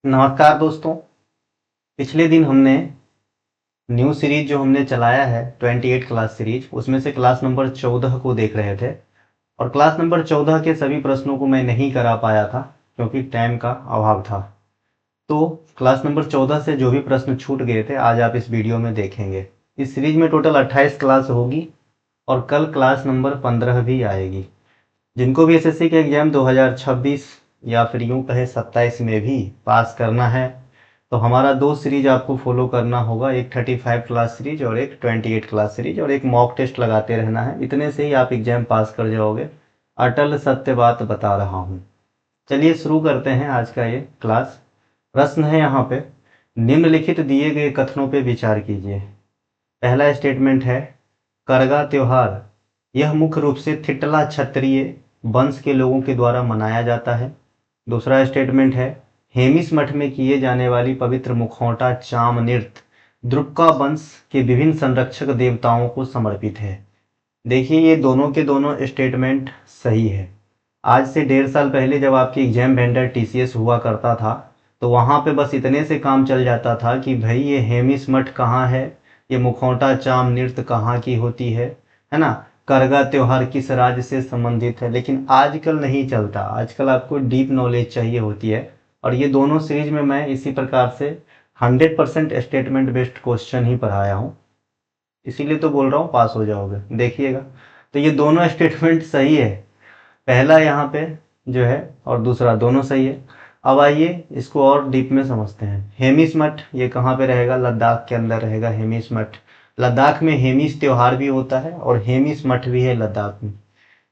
नमस्कार दोस्तों। पिछले दिन हमने न्यू सीरीज जो हमने चलाया है 28 क्लास सीरीज, उसमें से क्लास नंबर 14 को देख रहे थे। और क्लास नंबर 14 के सभी प्रश्नों को मैं नहीं करा पाया था क्योंकि टाइम का अभाव था। तो क्लास नंबर 14 से जो भी प्रश्न छूट गए थे आज आप इस वीडियो में देखेंगे। इस सीरीज में टोटल 28 क्लास होगी और कल क्लास नंबर 15 भी आएगी। जिनको भी एसएससी के एग्जाम 2026 या फिर यूं कहे 27 में भी पास करना है तो हमारा दो सीरीज आपको फॉलो करना होगा, एक 35 क्लास सीरीज और एक 28 क्लास सीरीज, और एक मॉक टेस्ट लगाते रहना है। इतने से ही आप एग्जाम पास कर जाओगे, अटल सत्य बात बता रहा हूँ। चलिए शुरू करते हैं आज का ये क्लास। प्रश्न है यहाँ पे, निम्नलिखित दिए गए कथनों पे विचार कीजिए। पहला स्टेटमेंट है, करगा त्योहार यह मुख्य रूप से थिटला क्षत्रिय वंश के लोगों के द्वारा मनाया जाता है। दूसरा स्टेटमेंट है, हेमिस मठ में किए जाने वाली पवित्र मुखौटा चाम नृत्य द्रुक्का वंश के विभिन्न संरक्षक देवताओं को समर्पित है। देखिए ये दोनों के दोनों स्टेटमेंट सही है। आज से 1.5 साल पहले जब आपकी एग्जाम वेंडर टीसीएस हुआ करता था तो वहाँ पे बस इतने से काम चल जाता था कि भाई ये हेमिस मठ कहाँ है, ये मुखौटा चाम नृत्य कहाँ की होती है ना, करगा त्योहार किस राज्य से संबंधित है। लेकिन आजकल नहीं चलता, आजकल आपको डीप नॉलेज चाहिए होती है। और ये दोनों सीरीज में मैं इसी प्रकार से 100% स्टेटमेंट बेस्ड क्वेश्चन ही पढ़ाया हूँ, इसीलिए तो बोल रहा हूँ पास हो जाओगे। देखिएगा तो ये दोनों स्टेटमेंट सही है, पहला यहाँ पे जो है और दूसरा दोनों सही है। अब आइए इसको और डीप में समझते हैं। हेमिस मठ ये कहाँ पे रहेगा, लद्दाख के अंदर रहेगा हेमिस मठ। लद्दाख में हेमिस त्योहार भी होता है और हेमिस मठ भी है लद्दाख में।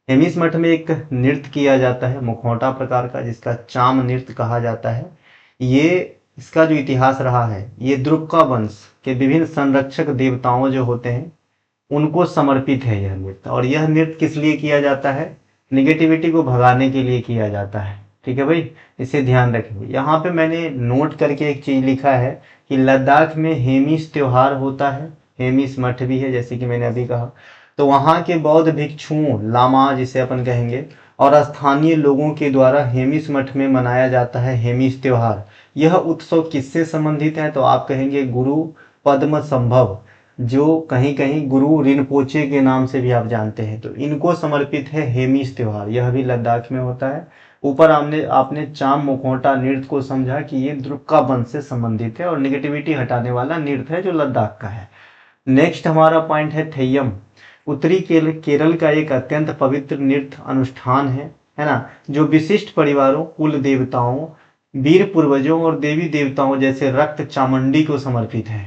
हेमिस मठ में एक नृत्य किया जाता है मुखौटा प्रकार का, जिसका चाम नृत्य कहा जाता है। ये इसका जो इतिहास रहा है, ये द्रुक्का वंश के विभिन्न संरक्षक देवताओं जो होते हैं उनको समर्पित है यह नृत्य। और यह नृत्य किस लिए किया जाता है, निगेटिविटी को भगाने के लिए किया जाता है। ठीक है भाई, इसे ध्यान रखेंगे। यहाँ पे मैंने नोट करके एक चीज लिखा है कि लद्दाख में हेमिस त्योहार होता है, हेमिस मठ भी है जैसे कि मैंने अभी कहा। तो वहाँ के बौद्ध भिक्षुओं, लामा जिसे अपन कहेंगे, और स्थानीय लोगों के द्वारा हेमिस मठ में मनाया जाता है हेमिस त्योहार। यह उत्सव किससे संबंधित है, तो आप कहेंगे गुरु पद्म संभव, जो कहीं कहीं गुरु रिनपोचे के नाम से भी आप जानते हैं, तो इनको समर्पित है हेमिस त्योहार। यह भी लद्दाख में होता है। ऊपर आपने आपने चाम मुखौटा नृत्य को समझा कि ये द्रुक्का वंश से संबंधित है और निगेटिविटी हटाने वाला नृत्य है जो लद्दाख का है। नेक्स्ट हमारा पॉइंट है थेयम। उत्तरी केरल का एक अत्यंत पवित्र नृत्य अनुष्ठान है ना, जो विशिष्ट परिवारों, कुल देवताओं, वीर पूर्वजों और देवी देवताओं जैसे रक्त चामुंडी को समर्पित है।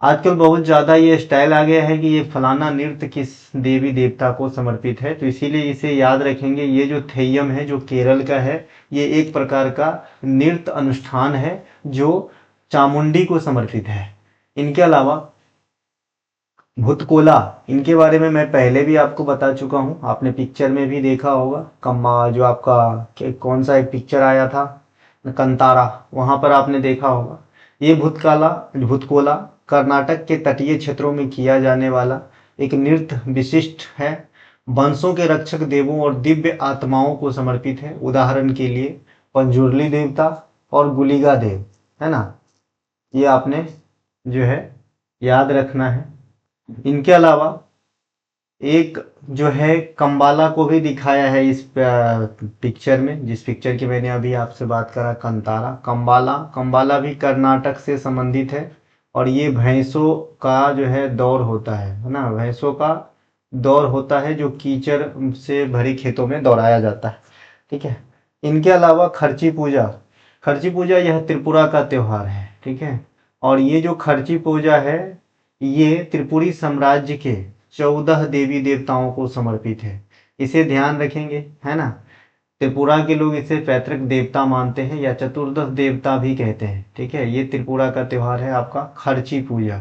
आजकल बहुत ज्यादा ये स्टाइल आ गया है कि ये फलाना नृत्य किस देवी देवता को समर्पित है, तो इसीलिए इसे याद रखेंगे। ये जो थेयम है जो केरल का है, ये एक प्रकार का नृत्य अनुष्ठान है जो चामुंडी को समर्पित है। इनके अलावा भूतकोला, इनके बारे में मैं पहले भी आपको बता चुका हूँ, आपने पिक्चर में भी देखा होगा। कम्मा जो आपका कौन सा एक पिक्चर आया था, कंतारा, वहां पर आपने देखा होगा। ये भूतकोला कर्नाटक के तटीय क्षेत्रों में किया जाने वाला एक नृत्य विशिष्ट है, वंशों के रक्षक देवों और दिव्य आत्माओं को समर्पित है। उदाहरण के लिए पंजुर्ली देवता और गुलिगा देव, है ना, ये आपने जो है याद रखना है। इनके अलावा एक जो है कंबाला को भी दिखाया है इस पिक्चर में, जिस पिक्चर की मैंने अभी आपसे बात करा, कंतारा। कंबाला भी कर्नाटक से संबंधित है और ये भैंसों का जो है दौर होता है ना, भैंसों का दौर होता है जो कीचड़ से भरे खेतों में दौड़ाया जाता है। ठीक है। इनके अलावा खर्ची पूजा यह त्रिपुरा का त्योहार है। ठीक है। और ये जो खर्ची पूजा है ये त्रिपुरी साम्राज्य के 14 देवी देवताओं को समर्पित है, इसे ध्यान रखेंगे, है ना। त्रिपुरा के लोग इसे पैतृक देवता मानते हैं या चतुर्दश देवता भी कहते हैं। ठीक है, ये त्रिपुरा का त्योहार है आपका खर्ची पूजा।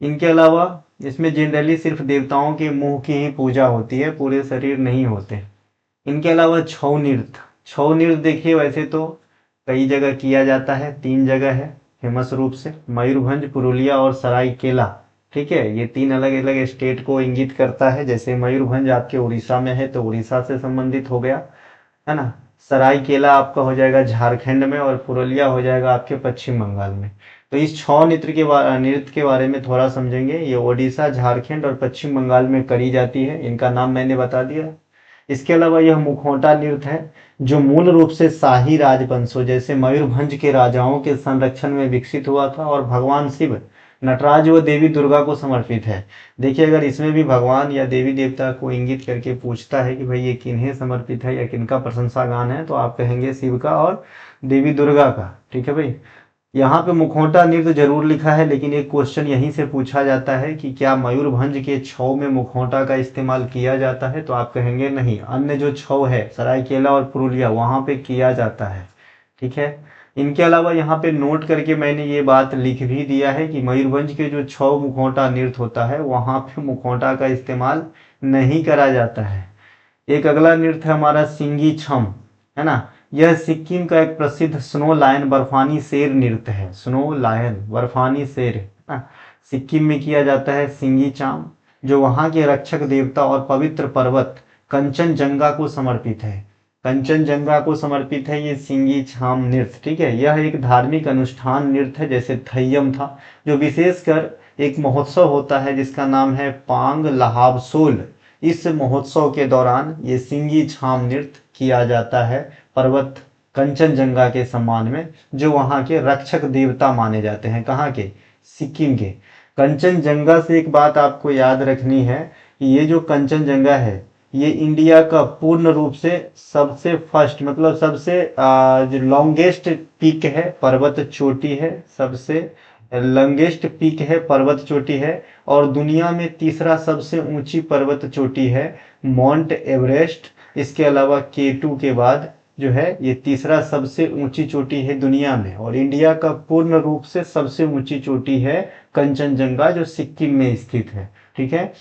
इनके अलावा इसमें जनरली सिर्फ देवताओं के मुंह की ही पूजा होती है, पूरे शरीर नहीं होते। इनके अलावा छऊ नृत्य देखिए, वैसे तो कई जगह किया जाता है, 3 जगह है फेमस रूप से, मयूरभंज, पुरुलिया और सरायकेला। ठीक है, ये 3 अलग अलग स्टेट को इंगित करता है। जैसे मयूरभंज आपके उड़ीसा में है तो उड़ीसा से संबंधित हो गया, है ना। सरायकेला आपका हो जाएगा झारखंड में, और पुरुलिया हो जाएगा आपके पश्चिम बंगाल में। तो इस 6 नृत्य के बारे में थोड़ा समझेंगे। ये ओडिशा, झारखंड और पश्चिम बंगाल में करी जाती है। इनका नाम मैंने बता दिया। इसके अलावा यह मुखौटा नृत्य है जो मूल रूप से शाही राजवंशों जैसे मयूरभंज के राजाओं के संरक्षण में विकसित हुआ था और भगवान शिव, नटराज व देवी दुर्गा को समर्पित है। देखिए, अगर इसमें भी भगवान या देवी देवता को इंगित करके पूछता है कि भाई ये किन्हें समर्पित है या किनका प्रशंसा गान है, तो आप कहेंगे शिव का और देवी दुर्गा का। ठीक है भाई। यहाँ पे मुखौटा नृत्य जरूर लिखा है, लेकिन एक क्वेश्चन यहीं से पूछा जाता है कि क्या मयूरभंज के छौ में मुखौटा का इस्तेमाल किया जाता है, तो आप कहेंगे नहीं। अन्य जो छौ है सरायकेला और पुरुलिया, वहां पे किया जाता है। ठीक है। इनके अलावा यहाँ पे नोट करके मैंने ये बात लिख भी दिया है कि मयूरभंज के जो छौ मुखौटा नृत्य होता है वहां पे मुखौटा का इस्तेमाल नहीं करा जाता है। एक अगला नृत्य है हमारा सिंगी छम, है ना। यह सिक्किम का एक प्रसिद्ध स्नो लायन बर्फानी शेर नृत्य है। स्नो लायन बर्फानी शेर, है ना, सिक्किम में किया जाता है। सिंगी चाम जो वहां के रक्षक देवता और पवित्र पर्वत कंचनजंगा को समर्पित है। कंचनजंगा को समर्पित है ये सिंगी छाम नृत्य। ठीक है। यह एक धार्मिक अनुष्ठान नृत्य है जैसे थय्यम था, जो विशेषकर एक महोत्सव होता है जिसका नाम है पांग लहाबसोल। इस महोत्सव के दौरान ये सिंगी छाम नृत्य किया जाता है पर्वत कंचनजंगा के सम्मान में, जो वहां के रक्षक देवता माने जाते हैं। कहाँ के? सिक्किम के। कंचनजंगा से एक बात आपको याद रखनी है कि ये जो कंचनजंगा है ये इंडिया का पूर्ण रूप से सबसे फर्स्ट, मतलब सबसे जो लॉन्गेस्ट पीक है, पर्वत चोटी है, सबसे लॉन्गेस्ट पीक है, पर्वत चोटी है। और दुनिया में तीसरा सबसे ऊंची पर्वत चोटी है माउंट एवरेस्ट। इसके अलावा K2 के बाद जो है ये तीसरा सबसे ऊंची चोटी है दुनिया में। और इंडिया का पूर्ण रूप से सबसे ऊंची चोटी है कंचनजंगा, जो सिक्किम में स्थित है। ठीक है।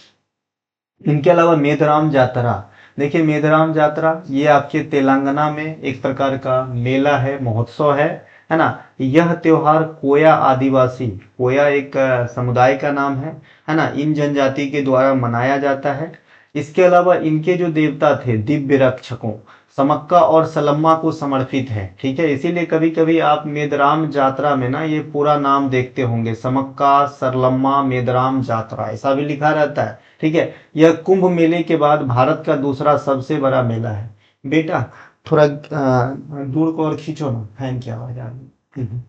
इनके अलावा मेदराम जातरा, देखिए मेदराम जातरा ये आपके तेलंगाना में एक प्रकार का मेला है, महोत्सव है ना। यह त्योहार कोया आदिवासी, कोया एक समुदाय का नाम है ना, इन जनजाति के द्वारा मनाया जाता है। इसके अलावा इनके जो देवता थे दिव्य रक्षकों समक्का और सलम्मा को समर्पित है। ठीक है। इसीलिए कभी कभी आप मेदराम जात्रा में ना ये पूरा नाम देखते होंगे, समक्का सरलम्मा मेदराम जात्रा, ऐसा भी लिखा रहता है। ठीक है। यह कुंभ मेले के बाद भारत का दूसरा सबसे बड़ा मेला है। बेटा थोड़ा दूर को और खींचो ना, फैन की आवाज आ रही है।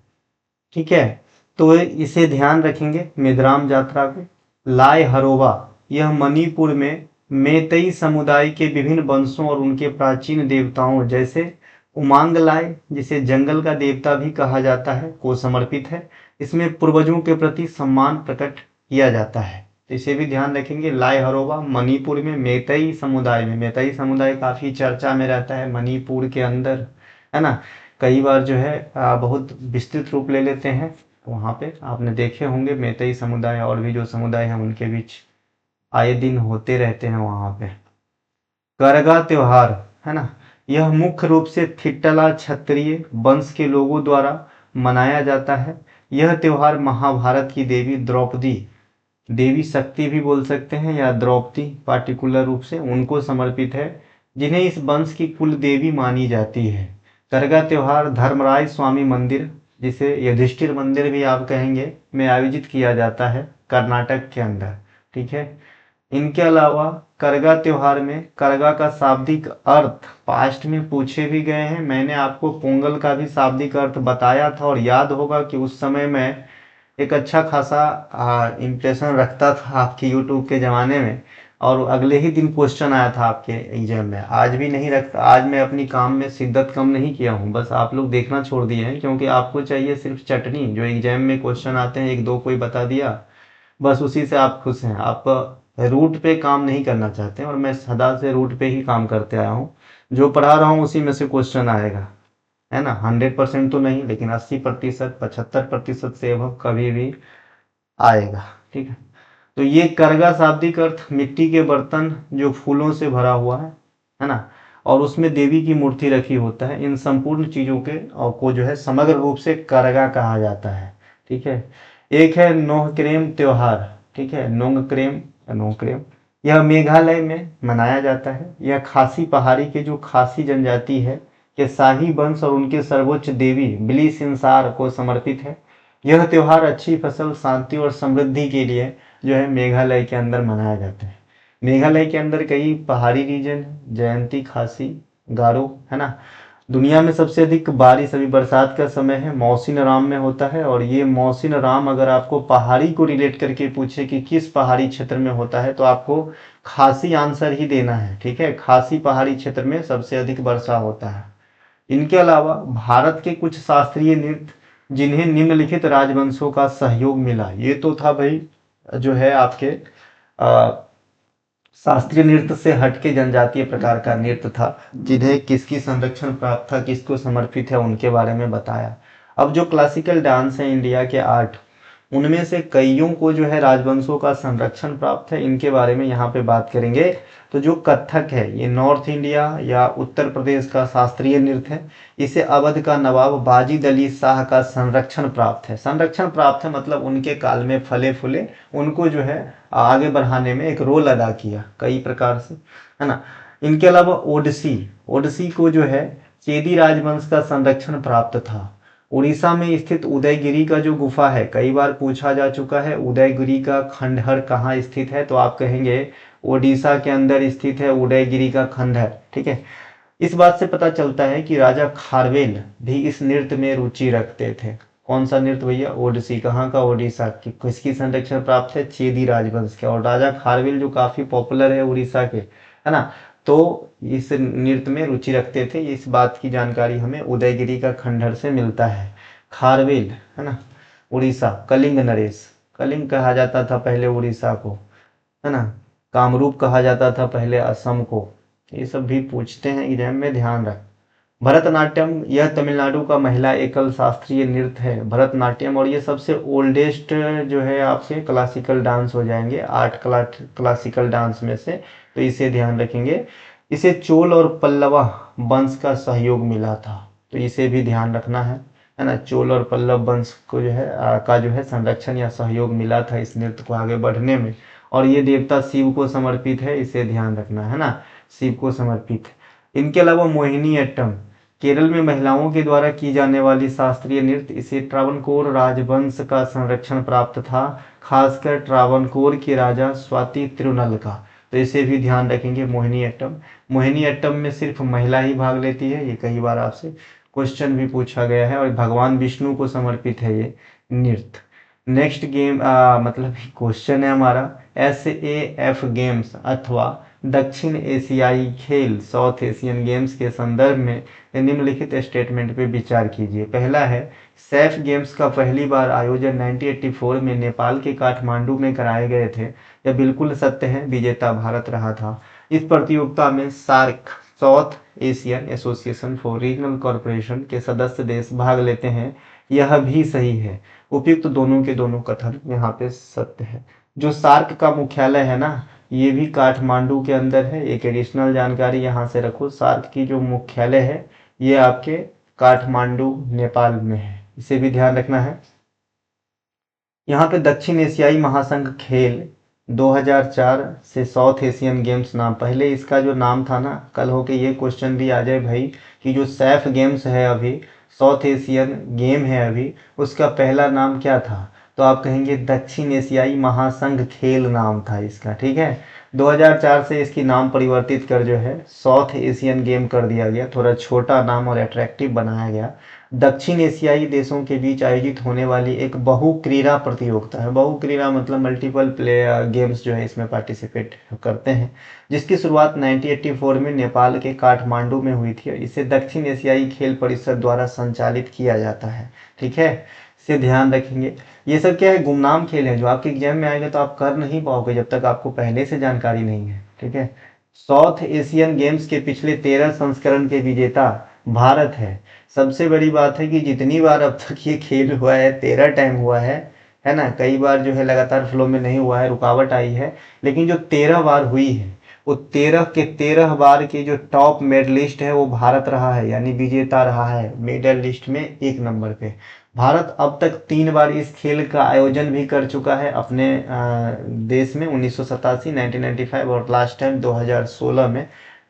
ठीक है। तो इसे ध्यान रखेंगे मेदराम यात्रा को। लाय हरोबा, यह मणिपुर में मेतई समुदाय के विभिन्न वंशों और उनके प्राचीन देवताओं जैसे उमांग लाय, जिसे जंगल का देवता भी कहा जाता है, को समर्पित है। इसमें पूर्वजों के प्रति सम्मान प्रकट किया जाता है। तो इसे भी ध्यान रखेंगे। लाय हरोबा मणिपुर में मेतई समुदाय में, मेतई समुदाय काफी चर्चा में रहता है मणिपुर के अंदर, है ना। कई बार जो है बहुत विस्तृत रूप ले लेते हैं। वहाँ पे आपने देखे होंगे मेतई समुदाय और भी जो समुदाय हैं उनके बीच आए दिन होते रहते हैं वहाँ पे। करगा त्योहार, है ना, यह मुख्य रूप से थिट्टला क्षत्रिय वंश के लोगों द्वारा मनाया जाता है। यह त्योहार महाभारत की देवी द्रौपदी, देवी शक्ति भी बोल सकते हैं या द्रौपदी पार्टिकुलर रूप से, उनको समर्पित है, जिन्हें इस वंश की कुल देवी मानी जाती है। करगा त्योहार धर्मराय स्वामी मंदिर, जिसे युधिष्ठिर मंदिर भी आप कहेंगे, में आयोजित किया जाता है कर्नाटक के अंदर। ठीक है। इनके अलावा करगा त्योहार में करगा का शाब्दिक अर्थ पास्ट में पूछे भी गए हैं। मैंने आपको पोंगल का भी शाब्दिक अर्थ बताया था, और याद होगा कि उस समय मैं एक अच्छा खासा इम्प्रेशन रखता था आपके यूट्यूब के ज़माने में, और अगले ही दिन क्वेश्चन आया था आपके एग्जाम में। आज भी नहीं रखता, आज मैं अपनी काम में शिद्दत कम नहीं किया हूँ, बस आप लोग देखना छोड़ दिए हैं, क्योंकि आपको चाहिए सिर्फ चटनी। जो एग्जाम में क्वेश्चन आते हैं एक दो कोई बता दिया, बस उसी से आप खुश हैं। आप रूट पे काम नहीं करना चाहते हैं, और मैं सदा से रूट पे ही काम करते आया हूँ। जो पढ़ा रहा हूँ उसी में से क्वेश्चन आएगा, है ना। 100% तो नहीं, लेकिन 80%, 75% से अब कभी भी आएगा। ठीक है। तो ये करगा शाब्दिक अर्थ मिट्टी के बर्तन जो फूलों से भरा हुआ है ना, और उसमें देवी की मूर्ति रखी होता है, इन संपूर्ण चीजों के और को जो है समग्र रूप से करगा कहा जाता है। ठीक है। एक है नोहक्रेम त्योहार। ठीक है। नोहक्रेम यह मेघालय में मनाया जाता है। यह खासी पहाड़ी के जो खासी जनजाति है के शाही वंश और उनके सर्वोच्च देवी बिलिसिंसार को समर्पित है। यह त्योहार अच्छी फसल, शांति और समृद्धि के लिए जो है मेघालय के अंदर मनाया जाता है। मेघालय के अंदर कई पहाड़ी रीजन, जयंती, खासी, गारो, है ना। दुनिया में सबसे अधिक बारिश अभी बरसात का समय है, मौसिन राम में होता है। और ये मौसिन राम अगर आपको पहाड़ी को रिलेट करके पूछे कि किस पहाड़ी क्षेत्र में होता है, तो आपको खासी आंसर ही देना है, ठीक है। खासी पहाड़ी क्षेत्र में सबसे अधिक वर्षा होता है। इनके अलावा भारत के कुछ शास्त्रीय नृत्य जिन्हें निम्नलिखित राजवंशों का सहयोग मिला, ये तो था भाई जो है आपके शास्त्रीय नृत्य से हटके जनजातीय प्रकार का नृत्य था, जिन्हें किसकी संरक्षण प्राप्त था, किसको समर्पित है, उनके बारे में बताया। अब जो क्लासिकल डांस है इंडिया के 8, उनमें से कईयों को जो है राजवंशों का संरक्षण प्राप्त है, इनके बारे में यहाँ पे बात करेंगे। तो जो कथक है ये नॉर्थ इंडिया या उत्तर प्रदेश का शास्त्रीय नृत्य है। इसे अवध का नवाब बाजिद अली शाह का संरक्षण प्राप्त है। संरक्षण प्राप्त है मतलब उनके काल में फले फूले, उनको जो है आगे बढ़ाने में एक रोल अदा किया कई प्रकार से, है ना। इनके अलावा ओडिसी, ओडिसी को जो है चेदी राजवंश का संरक्षण प्राप्त था। उड़ीसा में स्थित उदयगिरी का जो गुफा है, कई बार पूछा जा चुका है उदयगिरी का खंडहर कहाँ स्थित है, तो आप कहेंगे ओडिशा के अंदर स्थित है उदयगिरी का खंडहर, ठीक है। इस बात से पता चलता है कि राजा खारवेल भी इस नृत्य में रुचि रखते थे। कौन सा नृत्य भैया? ओडिसी। कहाँ का? ओडिशा की। किसकी संरक्षण प्राप्त है? चेदी राजवंश के। और राजा खारवेल जो काफी पॉपुलर है उड़ीसा के, है ना, तो इस नृत्य में रुचि रखते थे। इस बात की जानकारी हमें उदयगिरी का खंडहर से मिलता है। खारवेल, है ना, उड़ीसा। कलिंग नरेश, कलिंग कहा जाता था पहले उड़ीसा को, है ना। कामरूप कहा जाता था पहले असम को। ये सब भी पूछते हैं एग्जाम में, ध्यान रख। भरतनाट्यम, यह तमिलनाडु का महिला एकल शास्त्रीय नृत्य है भरतनाट्यम, और ये सबसे ओल्डेस्ट जो है आपसे क्लासिकल डांस हो जाएंगे 8 क्लासिकल डांस में से, तो इसे ध्यान रखेंगे। इसे चोल और पल्लवा वंश का सहयोग मिला था, तो इसे भी ध्यान रखना है ना। चोल और पल्लव वंश को जो है का जो है संरक्षण या सहयोग मिला था इस नृत्य को आगे बढ़ने में। और ये देवता शिव को समर्पित है, इसे ध्यान रखना है ना, शिव को समर्पित है। इनके अलावा मोहिनी अट्टम, केरल में महिलाओं के द्वारा की जाने वाली शास्त्रीय नृत्य, इसे ट्रावनकोर राजवंश का संरक्षण प्राप्त था, खासकर ट्रावनकोर के राजा स्वाति तिरुनल का, तो इसे भी ध्यान रखेंगे। मोहिनी अट्टम, मोहिनी अट्टम में सिर्फ महिला ही भाग लेती है, ये कई बार आपसे क्वेश्चन भी पूछा गया है, और भगवान विष्णु को समर्पित है ये नृत्य। नेक्स्ट गेम मतलब क्वेश्चन है हमारा, SAF गेम्स अथवा दक्षिण एशियाई खेल, साउथ एशियन गेम्स के संदर्भ में निम्नलिखित स्टेटमेंट पे विचार कीजिए। पहला है, सैफ गेम्स का पहली बार आयोजन 1984 में नेपाल के काठमांडू में कराए गए थे। यह बिल्कुल सत्य है, विजेता भारत रहा था। इस प्रतियोगिता में SAARC, South Asian Association for Regional Corporation के सदस्य देश भाग लेते हैं, यह भी सही है। उपयुक्त दोनों के दोनों कथन यहाँ पे सत्य है। जो सार्क का मुख्यालय है ना, ये भी काठमांडू के अंदर है। एक एडिशनल जानकारी यहाँ से रखो, सार्क की जो मुख्यालय है ये आपके काठमांडू नेपाल में है, इसे भी ध्यान रखना है। यहाँ पे दक्षिण एशियाई महासंघ खेल 2004 से साउथ एशियन गेम्स नाम, पहले इसका जो नाम था ना, कल होके ये क्वेश्चन भी आ जाए भाई कि जो सैफ गेम्स है अभी, साउथ एशियन गेम है अभी, उसका पहला नाम क्या था, तो आप कहेंगे दक्षिण एशियाई महासंघ खेल नाम था इसका, ठीक है। 2004 से इसकी नाम परिवर्तित कर जो है साउथ एशियन गेम कर दिया गया, थोड़ा छोटा नाम और अट्रैक्टिव बनाया गया। दक्षिण एशियाई देशों के बीच आयोजित होने वाली एक बहुक्रीड़ा प्रतियोगिता है। बहुक्रीड़ा मतलब मल्टीपल प्लेयर गेम्स जो है इसमें पार्टिसिपेट करते हैं, जिसकी शुरुआत 1984 में नेपाल के काठमांडू में हुई थी। इसे दक्षिण एशियाई खेल परिषद द्वारा संचालित किया जाता है, ठीक है, इसे ध्यान रखेंगे। ये सब क्या है, गुमनाम खेल है जो आपके एग्जाम में आएगा तो आप कर नहीं पाओगे जब तक आपको पहले से जानकारी नहीं है, ठीक है। साउथ एशियन गेम्स के पिछले 13 संस्करण के विजेता भारत है। सबसे बड़ी बात है कि जितनी बार अब तक ये खेल हुआ है, 13 टाइम हुआ है ना। कई बार जो है लगातार फ्लो में नहीं हुआ है, रुकावट आई है, लेकिन जो 13 बार हुई है वो 13 के 13 बार के जो टॉप मेडलिस्ट है वो भारत रहा है, यानी विजेता रहा है मेडल लिस्ट में 1 नंबर पे। भारत अब तक 3 बार इस खेल का आयोजन भी कर चुका है अपने देश में, 1987, 1995 और लास्ट टाइम 2016 में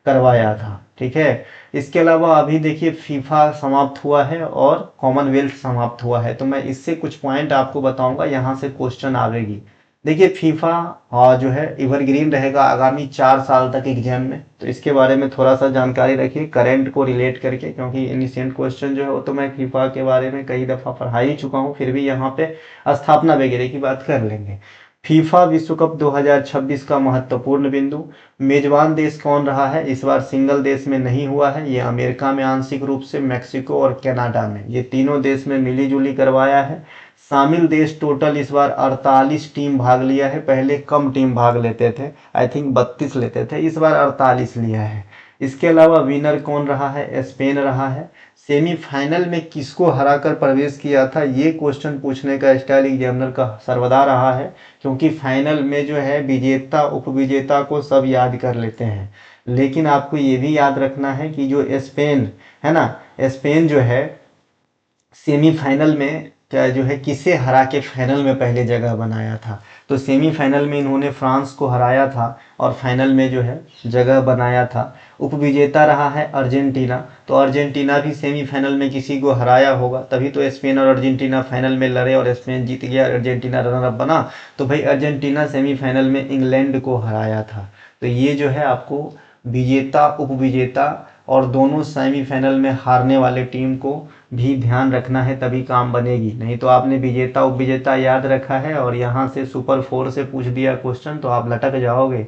करवाया था। ठीक है, इसके अलावा अभी देखिए फीफा समाप्त हुआ है और कॉमनवेल्थ समाप्त हुआ है, तो मैं इससे कुछ पॉइंट आपको बताऊंगा, यहाँ से क्वेश्चन आवेगी। देखिए फीफा जो है एवरग्रीन रहेगा आगामी 4 साल तक एग्जाम में, तो इसके बारे में थोड़ा सा जानकारी रखिए करंट को रिलेट करके, क्योंकि इनिशिएंट क्वेश्चन जो है वो तो मैं फीफा के बारे में कई दफ़ा पढ़ा ही चुका हूँ, फिर भी यहाँ पे स्थापना वगैरह की बात कर लेंगे। फीफा विश्व कप 2026 का महत्वपूर्ण बिंदु, मेजबान देश कौन रहा है? इस बार सिंगल देश में नहीं हुआ है, ये अमेरिका में आंशिक रूप से, मैक्सिको और कनाडा में, ये तीनों देश में मिली जुली करवाया है। शामिल देश टोटल इस बार 48 टीम भाग लिया है, पहले कम टीम भाग लेते थे, आई थिंक 32 लेते थे, इस बार 48 लिया है। इसके अलावा विनर कौन रहा है? स्पेन रहा है। सेमीफाइनल में किसको हराकर प्रवेश किया था? ये क्वेश्चन पूछने का स्टाइल एग्जामिनर का सर्वदा रहा है, क्योंकि फाइनल में जो है विजेता उपविजेता को सब याद कर लेते हैं, लेकिन आपको ये भी याद रखना है कि जो स्पेन है ना, स्पेन जो है सेमीफाइनल में क्या जो है किसे हरा के फाइनल में पहले जगह बनाया था, तो सेमीफाइनल में इन्होंने फ्रांस को हराया था और फाइनल में जो है जगह बनाया था। उपविजेता रहा है अर्जेंटीना, तो अर्जेंटीना भी सेमीफाइनल में किसी को हराया होगा, तभी तो स्पेन और अर्जेंटीना फाइनल में लड़े और स्पेन जीत गया, अर्जेंटीना रनर अप बना, तो भाई अर्जेंटीना सेमीफाइनल में इंग्लैंड को हराया था। तो ये जो है आपको विजेता उपविजेता और दोनों सेमीफाइनल में हारने वाले टीम को भी ध्यान रखना है, तभी काम बनेगी, नहीं तो आपने विजेता उपविजेता याद रखा है और यहाँ से सुपर 4 से पूछ दिया क्वेश्चन तो आप लटक जाओगे।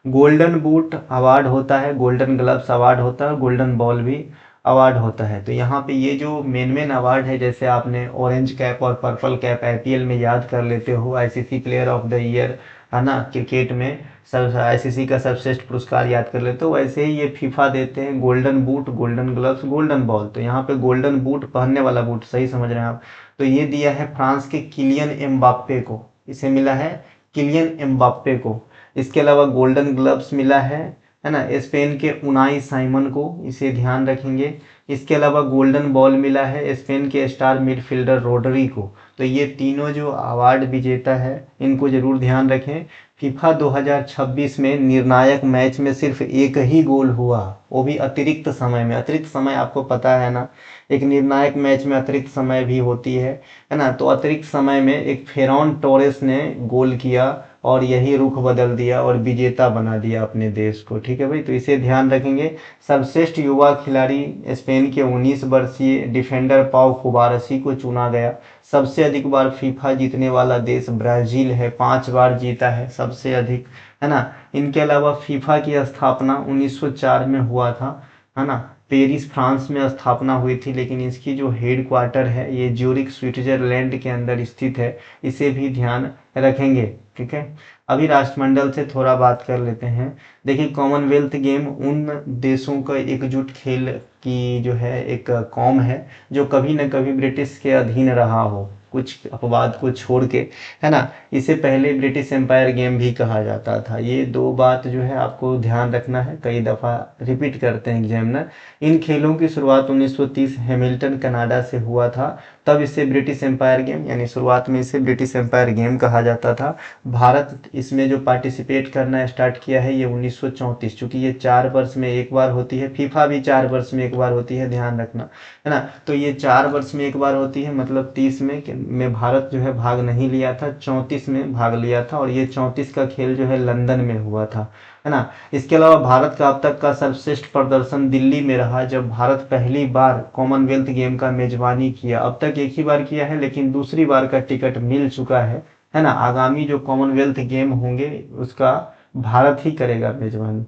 गोल्डन बूट अवार्ड होता है, गोल्डन ग्लव्स अवार्ड होता है, गोल्डन बॉल भी अवार्ड होता है। तो यहाँ पे ये जो मेन अवार्ड है, जैसे आपने ऑरेंज कैप और पर्पल कैप आईपीएल में याद कर लेते हो, ICC player of the year है ना, क्रिकेट में सब आईसीसी का सर्वश्रेष्ठ पुरस्कार याद कर लेते हो, वैसे ही ये फीफा देते हैं golden boot, golden gloves, golden ball. तो यहाँ पे गोल्डन बूट पहनने वाला बूट, सही समझ रहे हैं आप, तो ये दिया है फ्रांस के किलियन एम्बाप्पे को, इसे मिला है किलियन एम्बाप्पे को। इसके अलावा गोल्डन ग्लव्स मिला है ना, स्पेन के उनाई साइमन को, इसे ध्यान रखेंगे। इसके अलावा गोल्डन बॉल मिला है स्पेन के स्टार मिडफील्डर रोड्री को। तो ये तीनों जो अवार्ड विजेता है इनको जरूर ध्यान रखें। फीफा 2026 में निर्णायक मैच में सिर्फ एक ही गोल हुआ, वो भी अतिरिक्त समय में। अतिरिक्त समय आपको पता है ना, एक निर्णायक मैच में अतिरिक्त समय भी होती है ना, तो अतिरिक्त समय में एक फेरॉन टोरेस ने गोल किया और यही रुख बदल दिया और विजेता बना दिया अपने देश को। ठीक है भाई, तो इसे ध्यान रखेंगे। सर्वश्रेष्ठ युवा खिलाड़ी स्पेन के 19 वर्षीय डिफेंडर पाउ कुबारसी को चुना गया। सबसे अधिक बार फीफा जीतने वाला देश ब्राजील है, 5 बार जीता है, सबसे अधिक, है ना। इनके अलावा फीफा की स्थापना 1904 में हुआ था, है ना, पेरिस फ्रांस में स्थापना हुई थी, लेकिन इसकी जो हेड क्वार्टर है ये ज्यूरिख स्विट्जरलैंड के अंदर स्थित है, इसे भी ध्यान रखेंगे। ठीक है, अभी राष्ट्रमंडल से थोड़ा बात कर लेते हैं। देखिए कॉमनवेल्थ गेम उन देशों का एकजुट खेल की जो है एक कौम है जो कभी न कभी ब्रिटिश के अधीन रहा हो, कुछ अपवाद को छोड़ के, है ना। इसे पहले ब्रिटिश एम्पायर गेम भी कहा जाता था। ये दो बात जो है आपको ध्यान रखना है, कई दफ़ा रिपीट करते हैं एग्जामिनर। इन खेलों की शुरुआत 1930 हैमिल्टन कनाडा से हुआ था, तब इसे ब्रिटिश एम्पायर गेम, यानी शुरुआत में इसे ब्रिटिश एम्पायर गेम कहा जाता था। भारत इसमें जो पार्टिसिपेट करना स्टार्ट किया है ये 1934, चूँकि ये 4 वर्ष में एक बार होती है, फीफा भी 4 वर्ष में एक बार होती है, ध्यान रखना, है ना। तो ये 4 वर्ष में एक बार होती है, मतलब 30 में भारत जो है भाग नहीं लिया था, 34 में भाग लिया था, और ये 34 का खेल जो है लंदन में हुआ था, है ना। इसके अलावा भारत का अब तक का सर्वश्रेष्ठ प्रदर्शन दिल्ली में रहा, जब भारत पहली बार कॉमनवेल्थ गेम का मेजबानी किया। अब तक एक ही बार किया है, लेकिन दूसरी बार का टिकट मिल चुका है ना। आगामी जो कॉमनवेल्थ गेम होंगे उसका भारत ही करेगा मेजबानी।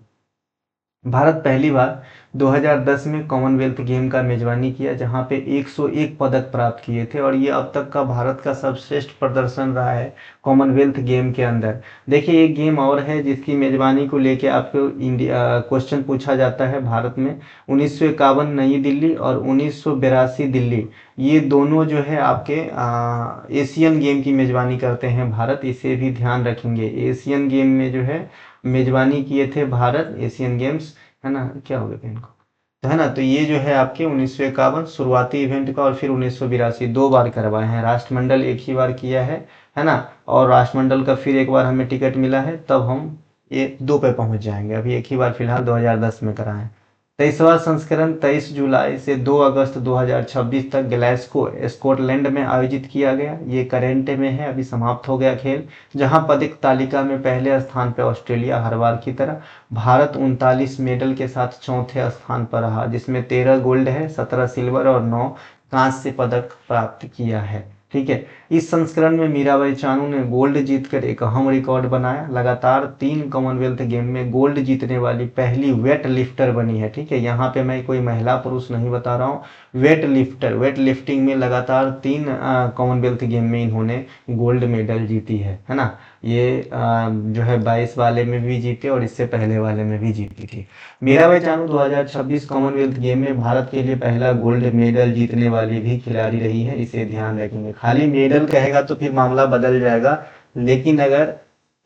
भारत पहली बार 2010 में कॉमनवेल्थ गेम का मेजबानी किया, जहां पे 101 पदक प्राप्त किए थे, और ये अब तक का भारत का सर्वश्रेष्ठ प्रदर्शन रहा है कॉमनवेल्थ गेम के अंदर। देखिए एक गेम और है जिसकी मेजबानी को लेके आपको इंडिया क्वेश्चन पूछा जाता है भारत में। 1951 नई दिल्ली और 1982 दिल्ली, ये दोनों जो है आपके एशियन गेम की मेजबानी करते हैं भारत, इसे भी ध्यान रखेंगे। एशियन गेम में जो है मेजबानी किए थे भारत, एशियन गेम्स, है ना। क्या हो गया इनको, तो है ना। तो ये जो है आपके 1951 शुरुआती इवेंट का, और फिर 1982 दो बार करवाए हैं। राष्ट्रमंडल एक ही बार किया है ना, और राष्ट्रमंडल का फिर एक बार हमें टिकट मिला है, तब हम ये 2 पे पहुंच जाएंगे। अभी एक ही बार फिलहाल 2010 में कराएं। 23वां संस्करण 23 जुलाई से 2 अगस्त 2026 तक ग्लासगो स्कॉटलैंड में आयोजित किया गया। ये करेंटे में है, अभी समाप्त हो गया खेल। जहां पदक तालिका में पहले स्थान पर ऑस्ट्रेलिया हर बार की तरह। भारत 39 मेडल के साथ चौथे स्थान पर रहा, जिसमें 13 गोल्ड है, 17 सिल्वर और 9 कांस्य पदक प्राप्त किया है। ठीक है, इस संस्करण में मीराबाई चानू ने गोल्ड जीतकर एक अहम रिकॉर्ड बनाया। लगातार 3 कॉमनवेल्थ गेम में गोल्ड जीतने वाली पहली वेट लिफ्टर बनी है। ठीक है, यहाँ पे मैं कोई महिला पुरुष नहीं बता रहा हूँ, वेट लिफ्टर, वेट लिफ्टिंग में लगातार 3 कॉमनवेल्थ गेम में इन्होंने गोल्ड मेडल जीती है ना। ये जो है 22 वाले में भी जीते और इससे पहले वाले में भी जीती थी। मीराबाई चानू 2026 कॉमनवेल्थ गेम में भारत के लिए पहला गोल्ड मेडल जीतने वाली भी खिलाड़ी रही है, इसे ध्यान रखेंगे। खाली मेडल कहेगा तो फिर मामला बदल जाएगा, लेकिन अगर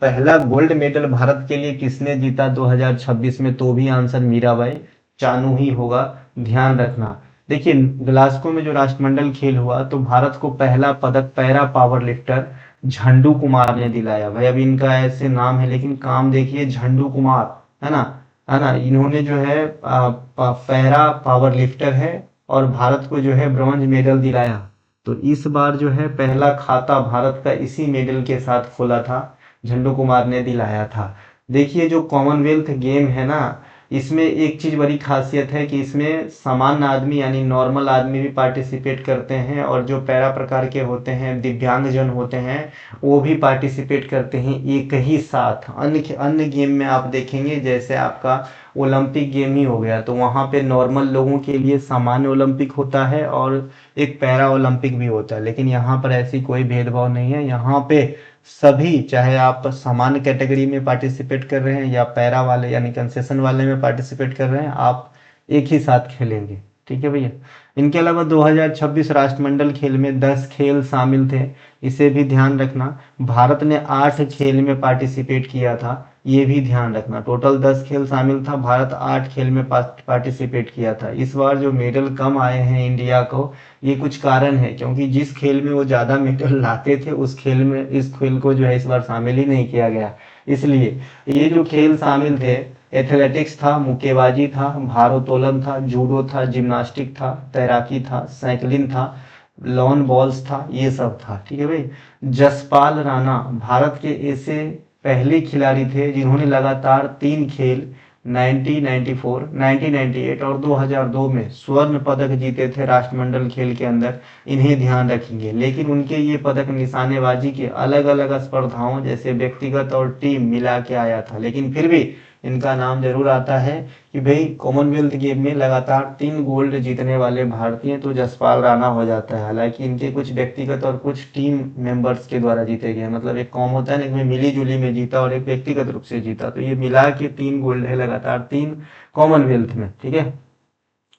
पहला गोल्ड मेडल भारत के लिए किसने जीता 2026 में, तो भी आंसर मीराबाई चानू ही होगा, ध्यान रखना। देखिए, ग्लासगो में जो राष्ट्रमंडल खेल हुआ तो भारत को पहला पदक पैरा पावर लिफ्टर झंडू कुमार ने दिलाया। भाई अभी इनका ऐसे नाम है लेकिन काम देखिए, झंडू कुमार, है ना। इन्होंने जो है पैरा पावर लिफ्टर है और भारत को जो है ब्रॉन्ज मेडल दिलाया। तो इस बार जो है पहला खाता भारत का इसी मेडल के साथ खोला था, झंडू कुमार ने दिलाया था। देखिए, जो कॉमनवेल्थ गेम है ना, इसमें एक चीज बड़ी खासियत है कि इसमें सामान्य आदमी यानी नॉर्मल आदमी भी पार्टिसिपेट करते हैं, और जो पैरा प्रकार के होते हैं, दिव्यांगजन होते हैं, वो भी पार्टिसिपेट करते हैं एक ही साथ। अन्य अन्य गेम में आप देखेंगे, जैसे आपका ओलंपिक गेम ही हो गया, तो वहाँ पे नॉर्मल लोगों के लिए सामान्य ओलंपिक होता है और एक पैरा ओलंपिक भी होता है, लेकिन यहाँ पर ऐसी कोई भेदभाव नहीं है। यहाँ पे सभी, चाहे आप सामान्य कैटेगरी में पार्टिसिपेट कर रहे हैं या पैरा वाले यानी कंसेशन वाले में पार्टिसिपेट कर रहे हैं, आप एक ही साथ खेलेंगे। ठीक है भैया। इनके अलावा 2026 राष्ट्रमंडल खेल में 10 खेल शामिल थे, इसे भी ध्यान रखना। भारत ने 8 खेल में पार्टिसिपेट किया था, ये भी ध्यान रखना। टोटल 10 खेल शामिल था, भारत 8 खेल में पार्टिसिपेट किया था। इस बार जो मेडल कम आए हैं इंडिया को, ये कुछ कारण है, क्योंकि जिस खेल में वो ज्यादा मेडल लाते थे उस खेल में, इस खेल को जो है इस बार शामिल ही नहीं किया गया। इसलिए ये जो खेल शामिल थे, एथलेटिक्स था, मुक्केबाजी था, भारोत्तोलन था, जूडो था, जिम्नास्टिक था, तैराकी था, साइकिलिंग था, लॉन बॉल्स था, ये सब था। ठीक है भाई। जसपाल राणा भारत के ऐसे पहले खिलाड़ी थे जिन्होंने लगातार 3 खेल 1994, 1998 और 2002 में स्वर्ण पदक जीते थे राष्ट्रमंडल खेल के अंदर। इन्हें ध्यान रखेंगे, लेकिन उनके ये पदक निशानेबाजी के अलग अलग स्पर्धाओं जैसे व्यक्तिगत और टीम मिला के आया था, लेकिन फिर भी इनका नाम जरूर आता है कि भाई कॉमनवेल्थ गेम में लगातार 3 गोल्ड जीतने वाले भारतीय तो जसपाल राणा हो जाता है। हालांकि इनके कुछ व्यक्तिगत और कुछ टीम मेंबर्स के द्वारा जीते गए, मतलब एक कॉम होता है ना, एक मिली जुली में जीता और एक व्यक्तिगत रूप से जीता, तो ये मिला के 3 गोल्ड है लगातार 3 कॉमनवेल्थ में। ठीक है।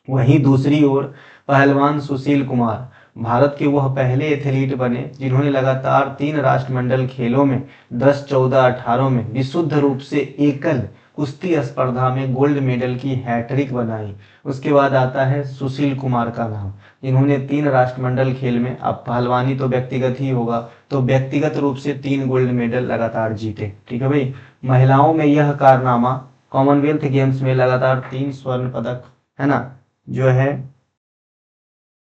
वहीं दूसरी ओर पहलवान सुशील कुमार भारत के वह पहले एथलीट बने जिन्होंने लगातार 3 राष्ट्रमंडल खेलों में 10, 14, 18 में विशुद्ध रूप से एकल कुश्ती स्पर्धा में गोल्ड मेडल की हैट्रिक बनाई। उसके बाद आता है सुशील कुमार का नाम, जिन्होंने 3 राष्ट्रमंडल खेल में, अब पहलवानी तो व्यक्तिगत ही होगा, तो व्यक्तिगत रूप से 3 गोल्ड मेडल लगातार जीते। ठीक है भाई। महिलाओं में यह कारनामा, कॉमनवेल्थ गेम्स में लगातार 3 स्वर्ण पदक, है ना, जो है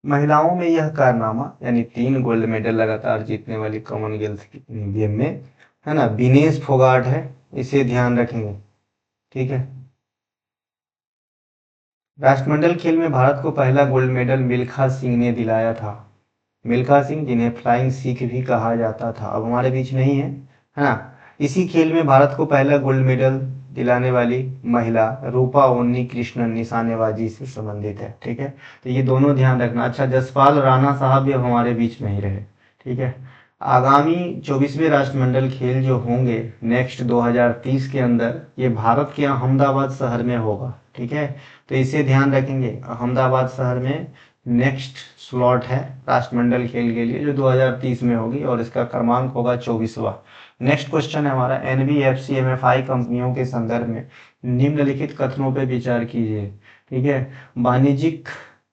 महिलाओं में यह कारनामा यानी 3 गोल्ड मेडल लगातार जीतने वाली कॉमनवेल्थ गेम में, है ना, विनेश फोगाट है, इसे ध्यान रखेंगे। ठीक है। राष्ट्रमंडल खेल में भारत को पहला गोल्ड मेडल मिल्खा सिंह ने दिलाया था। मिल्खा सिंह, जिन्हें फ्लाइंग सिख भी कहा जाता था, अब हमारे बीच नहीं है ना। इसी खेल में भारत को पहला गोल्ड मेडल दिलाने वाली महिला रूपा उन्नी कृष्णन निशानेबाजी से संबंधित है। ठीक है, तो ये दोनों ध्यान रखना। अच्छा, जसपाल राणा साहब भी अब हमारे बीच नहीं रहे। ठीक है। आगामी 24वें राष्ट्रमंडल खेल जो होंगे नेक्स्ट 2030 के अंदर, ये भारत के अहमदाबाद शहर में होगा। ठीक है, तो इसे ध्यान रखेंगे। अहमदाबाद शहर में नेक्स्ट स्लॉट है राष्ट्रमंडल खेल के लिए, जो 2030 में होगी और इसका क्रमांक होगा 24वां। नेक्स्ट क्वेश्चन है हमारा, एनबीएफसी एमएफआई कंपनियों के संदर्भ में निम्नलिखित कथनों पर विचार कीजिए। ठीक है। वाणिज्यिक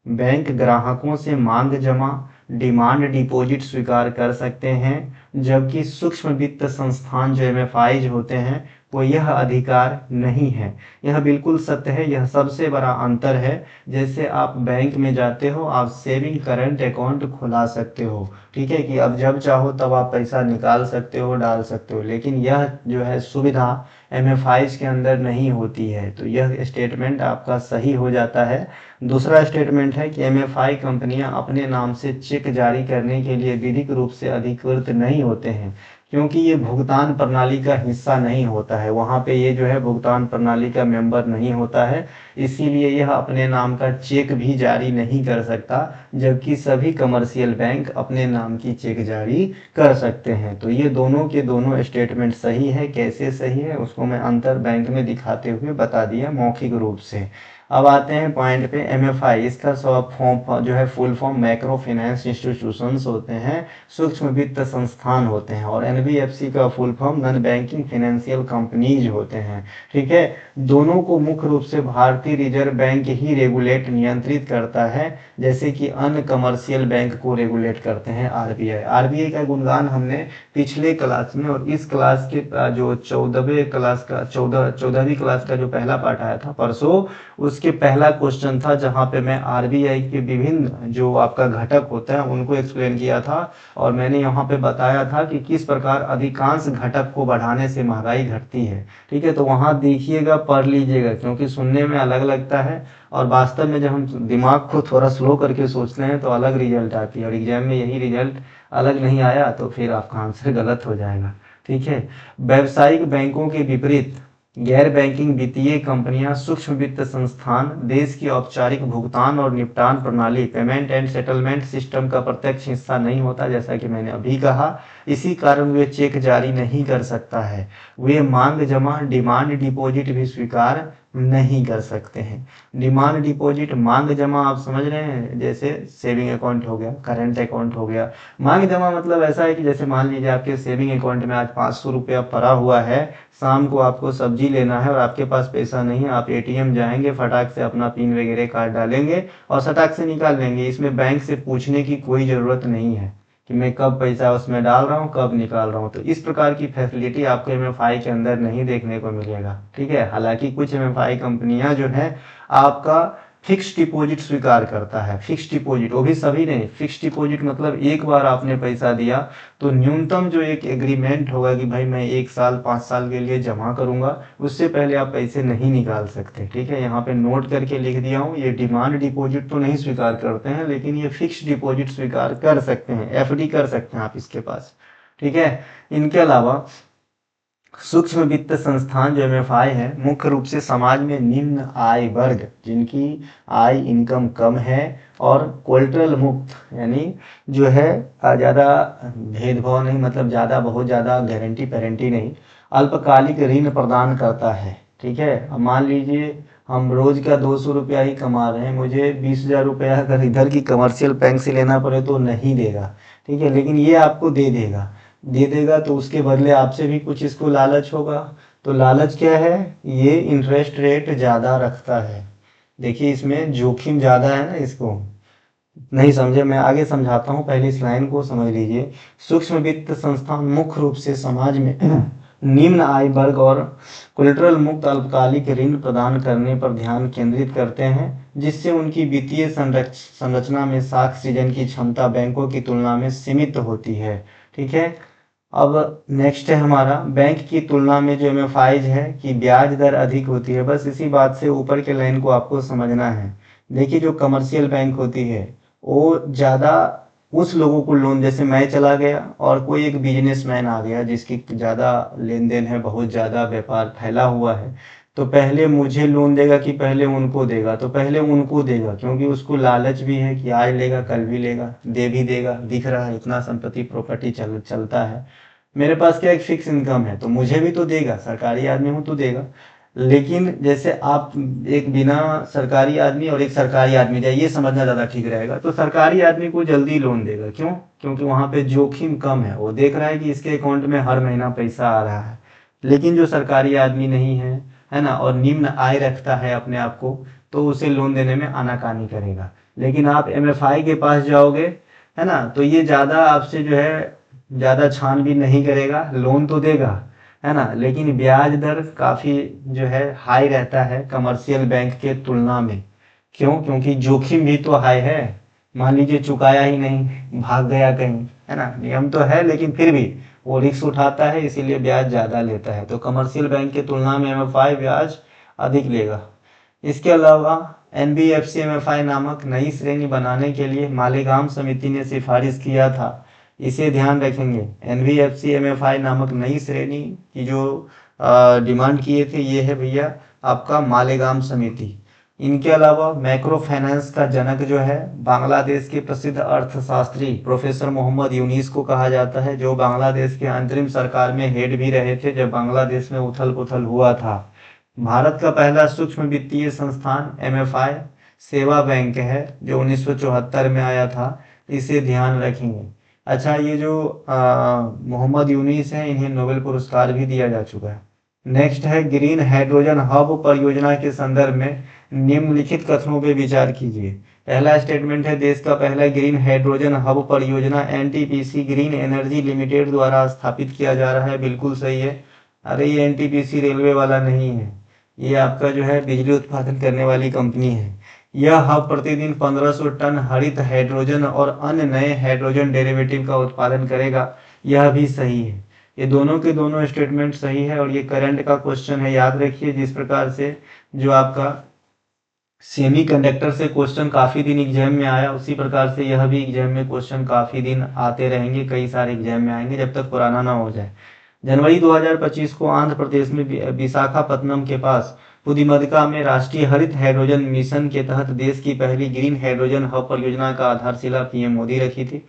बैंक ग्राहकों से मांग जमा, डिमांड डिपॉजिट स्वीकार कर सकते हैं, जबकि सूक्ष्म वित्त संस्थान जो एमएफआई होते हैं को यह अधिकार नहीं है। यह बिल्कुल सत्य है, यह सबसे बड़ा अंतर है। जैसे आप बैंक में जाते हो, आप सेविंग करंट अकाउंट खुला सकते हो, ठीक है, कि अब जब चाहो तब आप पैसा निकाल सकते हो, डाल सकते हो, लेकिन यह जो है सुविधा एमएफआईज के अंदर नहीं होती है। तो यह स्टेटमेंट आपका सही हो जाता है। दूसरा स्टेटमेंट है कि एमएफआई कंपनियां अपने नाम से चेक जारी करने के लिए विधिक रूप से अधिकृत नहीं होते हैं, क्योंकि ये भुगतान प्रणाली का हिस्सा नहीं होता है। वहाँ पे ये जो है भुगतान प्रणाली का मेंबर नहीं होता है, इसीलिए यह अपने नाम का चेक भी जारी नहीं कर सकता, जबकि सभी कमर्शियल बैंक अपने नाम की चेक जारी कर सकते हैं। तो ये दोनों के दोनों स्टेटमेंट सही है। कैसे सही है उसको मैं अंतर बैंक में दिखाते हुए बता दिया मौखिक रूप से। अब आते हैं पॉइंट पे। एमएफआई इसका सब फॉर्म जो है full form macro finance institutions होते हैं, सूक्ष्म वित्त संस्थान होते हैं। और एनबीएफसी का full form non banking financial companies होते हैं, ठीक है। दोनों को मुख्य रूप से भारतीय रिजर्व बैंक ही रेगुलेट नियंत्रित करता है, जैसे कि अन्य कमर्शियल बैंक को रेगुलेट करते हैं आरबीआई। आरबीआई का गुणगान हमने पिछले क्लास में और इस क्लास के जो 14वीं क्लास का जो पहला पार्ट आया था परसों, उसके पहला क्वेश्चन था, जहां पे मैं आरबीआई के विभिन्न जो आपका घटक होता है उनको एक्सप्लेन किया था। और मैंने यहाँ पे बताया था कि किस प्रकार अधिकांश घटक को बढ़ाने से महंगाई घटती है, ठीक है। तो वहां देखिएगा, पढ़ लीजिएगा, क्योंकि सुनने में अलग लगता है और वास्तव में जब हम दिमाग को थोड़ा स्लो करके सोचते हैं तो अलग रिजल्ट आती है। और एग्जाम में यही रिजल्ट अलग नहीं आया तो फिर आपका आंसर गलत हो जाएगा, ठीक है। व्यावसायिक बैंकों के विपरीत गैर बैंकिंग वित्तीय कंपनियां, सूक्ष्म वित्त संस्थान देश की औपचारिक भुगतान और निपटान प्रणाली पेमेंट एंड सेटलमेंट सिस्टम का प्रत्यक्ष हिस्सा नहीं होता, जैसा कि मैंने अभी कहा। इसी कारण वे चेक जारी नहीं कर सकता है। वे मांग जमा डिमांड डिपॉजिट भी स्वीकार नहीं कर सकते हैं। डिमांड डिपॉजिट, मांग जमा आप समझ रहे हैं, जैसे सेविंग अकाउंट हो गया, करंट अकाउंट हो गया। मांग जमा मतलब ऐसा है कि जैसे मान लीजिए आपके सेविंग अकाउंट में आज 500 रुपया पड़ा हुआ है, शाम को आपको सब्जी लेना है और आपके पास पैसा नहीं है, आप एटीएम जाएंगे, फटाक से अपना पिन वगैरह कार्ड डालेंगे और फटाक से निकाल लेंगे। इसमें बैंक से पूछने की कोई ज़रूरत नहीं है कि मैं कब पैसा उसमें डाल रहा हूँ, कब निकाल रहा हूँ। तो इस प्रकार की फैसिलिटी आपको एमएफआई के अंदर नहीं देखने को मिलेगा, ठीक है। हालांकि कुछ एमएफआई कंपनियां जो है आपका फिक्स डिपॉजिट स्वीकार करता है। फिक्स डिपॉजिट, वो भी सभी नहीं। फिक्स डिपॉजिट मतलब एक बार आपने पैसा दिया तो न्यूनतम जो एक एग्रीमेंट होगा कि भाई मैं 1 साल 5 साल के लिए जमा करूंगा, उससे पहले आप पैसे नहीं निकाल सकते, ठीक है। यहाँ पे नोट करके लिख दिया हूँ। ये डिमांड डिपॉजिट तो नहीं स्वीकार करते हैं, लेकिन ये फिक्स डिपॉजिट स्वीकार कर सकते हैं, एफडी कर सकते हैं आप इसके पास, ठीक है। इनके अलावा सूक्ष्म वित्त संस्थान जो एमएफआई है, मुख्य रूप से समाज में निम्न आय वर्ग, जिनकी आय इनकम कम है और कोलेटरल मुक्त, यानी जो है ज़्यादा भेदभाव नहीं, मतलब ज़्यादा बहुत ज़्यादा गारंटी पेरेंटी नहीं, अल्पकालिक ऋण प्रदान करता है, ठीक है। अब मान लीजिए हम रोज का 200 रुपया ही कमा रहे हैं, मुझे 20,000 रुपया अगर इधर की कमर्शियल बैंक से लेना पड़े तो नहीं देगा, ठीक है, लेकिन ये आपको दे देगा तो उसके बदले आपसे भी कुछ इसको लालच होगा। तो लालच क्या है, ये इंटरेस्ट रेट ज़्यादा रखता है। देखिए इसमें जोखिम ज़्यादा है ना, इसको नहीं समझे, मैं आगे समझाता हूँ, पहले इस लाइन को समझ लीजिए। सूक्ष्म वित्त संस्थान मुख्य रूप से समाज में निम्न आय वर्ग और कोलेटरल मुक्त अल्पकालिक ऋण प्रदान करने पर ध्यान केंद्रित करते हैं, जिससे उनकी वित्तीय संरचना में साख सृजन की क्षमता बैंकों की तुलना में सीमित होती है, ठीक है। अब नेक्स्ट है हमारा, बैंक की तुलना में जो एमएफआईज है कि ब्याज दर अधिक होती है। बस इसी बात से ऊपर के लाइन को आपको समझना है। देखिए जो कमर्शियल बैंक होती है वो ज़्यादा उस लोगों को लोन, जैसे मैं चला गया और कोई एक बिजनेसमैन आ गया जिसकी ज़्यादा लेन देन है, बहुत ज़्यादा व्यापार फैला हुआ है, तो पहले मुझे लोन देगा कि पहले उनको देगा? तो पहले उनको देगा, क्योंकि उसको लालच भी है कि आज लेगा कल भी लेगा, दे भी देगा, दिख रहा है इतना संपत्ति प्रॉपर्टी चलता है, मेरे पास क्या एक फिक्स इनकम है, तो मुझे भी तो देगा, सरकारी आदमी हूँ तो देगा। लेकिन जैसे आप एक बिना सरकारी आदमी और एक सरकारी आदमी जाए, ये समझना ज़्यादा ठीक रहेगा। तो सरकारी आदमी को जल्दी लोन देगा, क्यों? क्योंकि वहाँ पे जोखिम कम है, वो देख रहा है कि इसके अकाउंट में हर महीना पैसा आ रहा है। लेकिन जो सरकारी आदमी नहीं है ना, और निम्न आय रखता है अपने आप को, तो उसे लोन देने में आनाकानी करेगा। लेकिन आप एमएफआई के पास जाओगे, है ना, तो ये ज़्यादा आपसे जो है ज़्यादा छानबीन नहीं करेगा, लोन तो देगा, है ना, लेकिन ब्याज दर काफ़ी जो है हाई रहता है कमर्शियल बैंक के तुलना में। क्यों? क्योंकि जोखिम भी तो हाई है। मान लीजिए चुकाया ही नहीं, भाग गया कहीं, है ना, नियम तो है लेकिन फिर भी वो रिस्क उठाता है, इसीलिए ब्याज ज़्यादा लेता है। तो कमर्शियल बैंक की तुलना में एमएफआई ब्याज अधिक लेगा। इसके अलावा एनबीएफसी एमएफआई नामक नई श्रेणी बनाने के लिए मालेगांव समिति ने सिफारिश किया था। इसे ध्यान रखेंगे, एनबीएफसी एमएफआई नामक नई श्रेणी की जो डिमांड किए थे ये है भैया आपका मालेगांव समिति। इनके अलावा मैक्रो फाइनेंस का जनक जो है बांग्लादेश के प्रसिद्ध अर्थशास्त्री प्रोफेसर मोहम्मद यूनिस को कहा जाता है, जो बांग्लादेश के अंतरिम सरकार में हेड भी रहे थे जब बांग्लादेश में उथल पुथल हुआ था। भारत का पहला सूक्ष्म वित्तीय संस्थान एमएफआई सेवा बैंक है जो 1974 में आया था, इसे ध्यान रखेंगे। अच्छा, ये जो मोहम्मद यूनिस है इन्हें नोबेल पुरस्कार भी दिया जा चुका है। नेक्स्ट है ग्रीन हाइड्रोजन हब परियोजना के संदर्भ में निम्नलिखित कथनों पर विचार कीजिए। पहला स्टेटमेंट है, देश का पहला ग्रीन हाइड्रोजन हब परियोजना एनटीपीसी ग्रीन एनर्जी लिमिटेड द्वारा स्थापित किया जा रहा है। बिल्कुल सही है। अरे ये एनटीपीसी रेलवे वाला नहीं है, ये आपका जो है बिजली उत्पादन करने वाली कंपनी है। यह हब प्रतिदिन 1500 टन हरित हाइड्रोजन और अन्य नए हाइड्रोजन डेरिवेटिव का उत्पादन करेगा। यह भी सही है। ये दोनों के दोनों स्टेटमेंट सही है और ये करंट का क्वेश्चन है, याद रखिए। जिस प्रकार से जो आपका सेमी कंडक्टर से क्वेश्चन काफी दिन एग्जाम में आया, उसी प्रकार से यह भी एग्जाम में क्वेश्चन काफी दिन आते रहेंगे, कई सारे एग्जाम में आएंगे जब तक पुराना ना हो जाए। जनवरी 2025 को आंध्र प्रदेश में विशाखापत्तनम के पास पुदिमदका में राष्ट्रीय हरित हाइड्रोजन मिशन के तहत देश की पहली ग्रीन हाइड्रोजन हब परियोजना का आधारशिला पीएम मोदी रखी थी।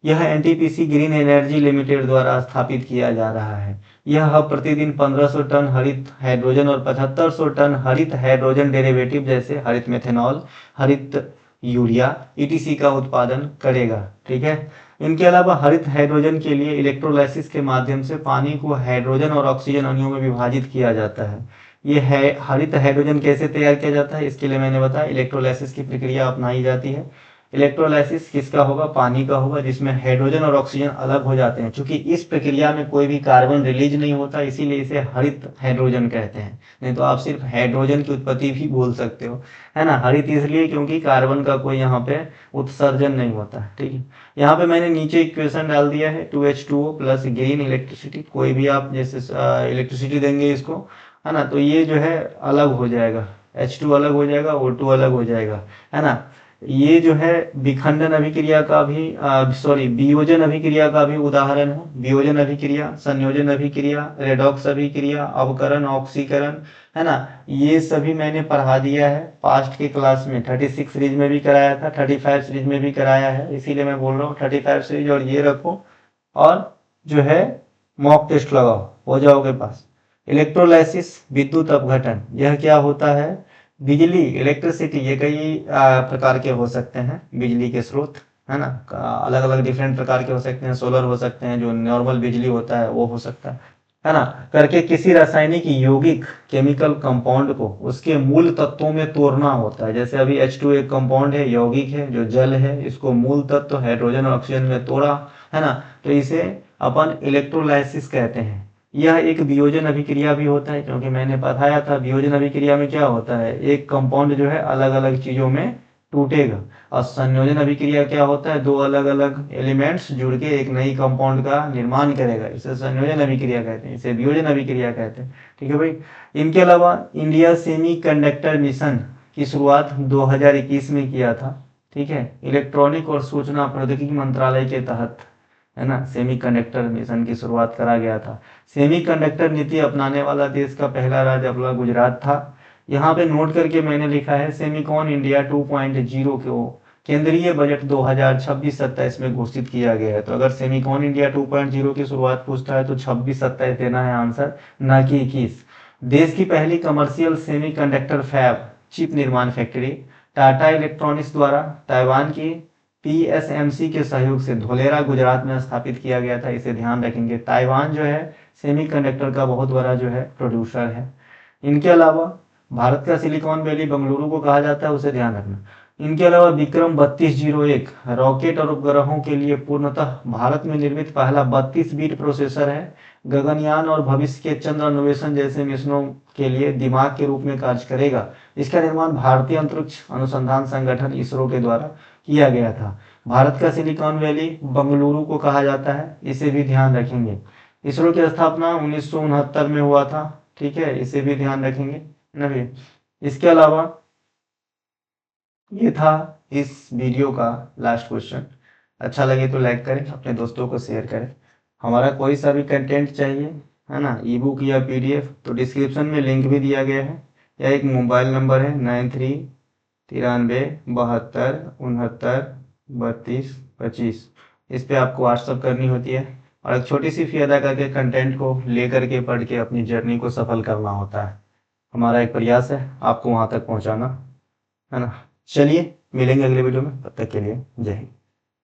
यह एनटीपीसी ग्रीन एनर्जी लिमिटेड द्वारा स्थापित किया जा रहा है। यह हब प्रतिदिन 1500 टन हरित हाइड्रोजन और 7500 टन हरित हाइड्रोजन डेरिवेटिव जैसे हरित मेथेनॉल, हरित यूरिया ईटीसी का उत्पादन करेगा। ठीक है। इनके अलावा हरित हाइड्रोजन के लिए इलेक्ट्रोलाइसिस के माध्यम से पानी को हाइड्रोजन और ऑक्सीजन अणुओं में विभाजित किया जाता है। ये है हरित हाइड्रोजन कैसे तैयार किया जाता है, इसके लिए मैंने बताया इलेक्ट्रोलाइसिस की प्रक्रिया अपनाई जाती है। इलेक्ट्रोलाइसिस किसका होगा? पानी का होगा, जिसमें हाइड्रोजन और ऑक्सीजन अलग हो जाते हैं। क्योंकि इस प्रक्रिया में कोई भी कार्बन रिलीज नहीं होता, इसीलिए इसे हरित हाइड्रोजन कहते हैं। नहीं तो आप सिर्फ हाइड्रोजन की उत्पत्ति भी बोल सकते हो, है ना। हरित इसलिए क्योंकि कार्बन का कोई यहाँ पे उत्सर्जन नहीं होता। ठीक है। यहाँ पे मैंने नीचे इक्वेशन डाल दिया है 2H2O प्लस ग्रीन इलेक्ट्रिसिटी। कोई भी आप जैसे इलेक्ट्रिसिटी देंगे इसको, है ना, तो ये जो है अलग हो जाएगा, H2 अलग हो जाएगा, O2 अलग हो जाएगा, है ना। ये जो है विखंडन अभिक्रिया का भी वियोजन अभिक्रिया का भी उदाहरण है। वियोजन अभिक्रिया, संयोजन अभिक्रिया, रेडॉक्स अभिक्रिया, अवकरण, ऑक्सीकरण, है ना। ये सभी मैंने पढ़ा दिया है पास्ट के क्लास में। 36 सीरीज में भी कराया था, 35 सीरीज में भी कराया है, इसीलिए मैं बोल रहा हूँ 35 सीरीज और ये रखो और जो है मॉक टेस्ट लगाओ, हो जाओगे पास। इलेक्ट्रोलाइसिस, विद्युत अपघटन, यह क्या होता है? बिजली, इलेक्ट्रिसिटी, ये कई प्रकार के हो सकते हैं बिजली के स्रोत, है ना। अलग अलग डिफरेंट प्रकार के हो सकते हैं। सोलर हो सकते हैं, जो नॉर्मल बिजली होता है वो हो सकता है ना। करके किसी रासायनिक यौगिक केमिकल कंपाउंड को उसके मूल तत्वों में तोड़ना होता है। जैसे अभी H2 एक कंपाउंड है, यौगिक है, जो जल है, इसको मूल तत्व हाइड्रोजन और ऑक्सीजन में तोड़ा, है ना, तो इसे अपन इलेक्ट्रोलाइसिस कहते हैं। यह एक वियोजन अभिक्रिया भी होता है, क्योंकि मैंने बताया था वियोजन अभिक्रिया में क्या होता है, एक कंपाउंड जो है अलग अलग चीजों में टूटेगा। और संयोजन अभिक्रिया क्या होता है? दो अलग अलग एलिमेंट्स जुड़ के एक नई कंपाउंड का निर्माण करेगा, इसे संयोजन अभिक्रिया कहते हैं, इसे वियोजन अभिक्रिया कहते हैं। ठीक है भाई। इनके अलावा इंडिया सेमी कंडक्टर मिशन की शुरुआत 2021 में किया था। ठीक है। इलेक्ट्रॉनिक और सूचना प्रौद्योगिकी मंत्रालय के तहत, है ना, सेमीकंडक्टर मिशन की शुरुआत करा गया था। सेमीकंडक्टर नीति अपनाने वाला देश का पहला राज्य अपना गुजरात था। यहाँ पे नोट करके मैंने लिखा है सेमीकॉन इंडिया 2.0 को केंद्रीय बजट 2026-27 में घोषित किया गया है। तो अगर सेमीकॉन इंडिया 2.0 की शुरुआत पूछता है तो 26-27 देना है आंसर, ना कि 21। देश की पहली कमर्शियल सेमीकंडक्टर फैब चिप निर्माण फैक्ट्री टाटा इलेक्ट्रॉनिक्स द्वारा ताइवान की पीएसएमसी के सहयोग से धोलेरा गुजरात में स्थापित किया गया था, इसे ध्यान रखेंगे। ताइवान जो है सेमीकंडक्टर का बहुत बड़ा जो है प्रोड्यूसर है। इनके अलावा भारत का सिलिकॉन वैली बेंगलुरु को कहा जाता है, उसे ध्यान रखना। इनके अलावा विक्रम 3201 रॉकेट और उपग्रहों के लिए पूर्णतः भारत में निर्मित पहला 32 बीट प्रोसेसर है। गगनयान और भविष्य के चंद्र अन्वेषण जैसे मिशनों के लिए दिमाग के रूप में कार्य करेगा। इसका निर्माण भारतीय अंतरिक्ष अनुसंधान संगठन इसरो के द्वारा किया गया था। भारत का सिलिकॉन वैली बंगलुरु को कहा जाता है, इसे भी ध्यान रखेंगे। इसरो की स्थापना 1969 में हुआ था, ठीक है, इसे भी ध्यान रखेंगे ना भैया। इसके अलावा ये था इस वीडियो का लास्ट क्वेश्चन। अच्छा लगे तो लाइक करें, अपने दोस्तों को शेयर करें। हमारा कोई सा भी कंटेंट चाहिए है ना, ई बुक या PDF, तो डिस्क्रिप्शन में लिंक भी दिया गया है, या एक मोबाइल नंबर है 939372693225, इस पे आपको व्हाट्सअप करनी होती है और एक छोटी सी फी अदा करके कंटेंट को लेकर के पढ़ के अपनी जर्नी को सफल करना होता है। हमारा एक प्रयास है आपको वहां तक पहुंचाना, है ना। चलिए मिलेंगे अगले वीडियो में, तब तक के लिए जय हिंद।